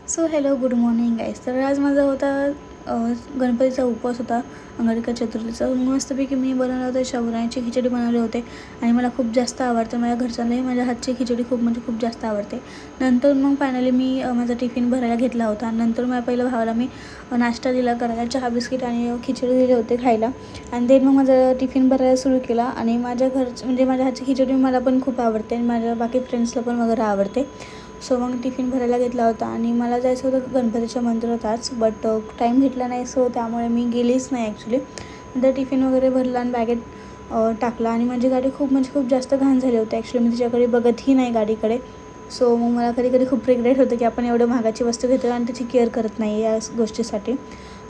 So hello, good morning guys. तर आज माझा होता गणपतीचा उपवास होता, अंगारकी चतुर्थीचा. मस्तपैकी मी बनवलं होतं, शेंगदाण्याची खिचडी बनवले होते आणि मला खूप जास्त आवडते. माझ्या घरच्यांनाही माझ्या हातची खिचडी म्हणजे खूप जास्त आवडते. नंतर मग फायनली मी माझा टिफिन भरायला घेतला होता. नंतर माझ्या पहिल्या भावाला मी नाश्ता दिला करायला, चहा बिस्किट आणि खिचडी दिले होते खायला. आणि देन मग माझा टिफिन भरायला सुरू केला. आणि माझ्या म्हणजे माझ्या हातची खिचडी मला पण खूप आवडते आणि माझ्या बाकी फ्रेंड्सला पण वगैरे आवडते. सो मग टिफिन भरायला घेतला होता आणि मला जायचं होतं गणपतीच्या मंदिरात आज, बट टाईम भेटला नाही. सो त्यामुळे मी गेलीच नाही ॲक्च्युली. नंतर टिफिन वगैरे भरला आणि बॅगेत टाकला. आणि माझी गाडी खूप जास्त घाण झाली होती ॲक्च्युली. मी तिच्याकडे बघतही नाही गाडीकडे. सो मग मला कधी खूप रिग्रेट होतं की आपण एवढं महागाची वस्तू घेतो आणि त्याची केअर करत नाही या गोष्टीसाठी.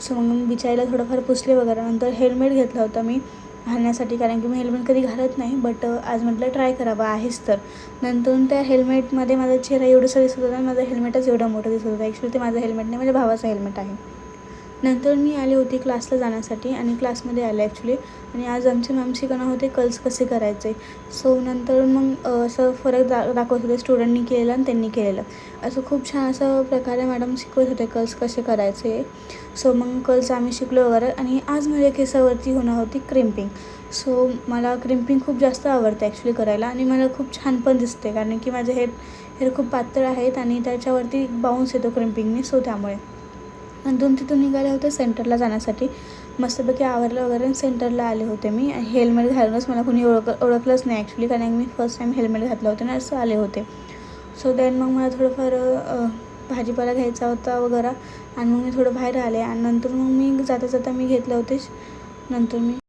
सो मग बिचारीला थोडंफार पुसले वगैरे. नंतर हेल्मेट घेतला होता मी घालण्यासाठी, कारण की मी हेल्मेट कधी घालत नाही, बट आज म्हटलं ट्राय करावं आहेच तर. नंतर त्या हेल्मेटमध्ये माझा चेहरा एवढंसं दिसत होता आणि माझं हेल्मेटच एवढं मोठं दिसत होतं. ॲक्च्युली ते माझं हेल्मेट नाही, माझ्या भावाचं हेल्मेट आहे. नंतर मी आले होते क्लासला जाण्यासाठी आणि क्लासमध्ये आले ॲक्च्युली. आणि आज आमचे मॅम शिकवणार होते कर्ल्स कसे करायचे. सो नंतर मग असं फरक दाखवत होते स्टुडंटनी केलेलं आणि त्यांनी केलेलं. असं खूप छान असं प्रकारे मॅडम शिकवत होते कर्ल्स कसे करायचे. सो मग कर्ल्स आम्ही शिकलो वगैरे. आणि आज माझ्या केसावरती होणार होती क्रिम्पिंग. सो मला क्रिम्पिंग खूप जास्त आवडते ॲक्च्युली करायला आणि मला खूप छान पण दिसते, कारण की माझे हेअर खूप पातळ आहेत आणि त्याच्यावरती बाउन्स येतो क्रिम्पिंगने. सो त्यामुळे नंतर तिथून निघाले होते सेंटरला जाण्यासाठी. मस्तपैकी आवरलं वगैरे सेंटरला आले होते मी. हेल्मेट घालूनच मला कोणी ओळखलंच नाही ॲक्च्युली, कारण मी फर्स्ट टाईम हेल्मेट घातलं होतं आणि असं आले होते. सो देन मग मला थोडंफार भाजीपाला घ्यायचा होता वगैरे आणि मग मी थोडं बाहेर आले. आणि नंतर मग मी जाता मी घेतलं होते. नंतर मी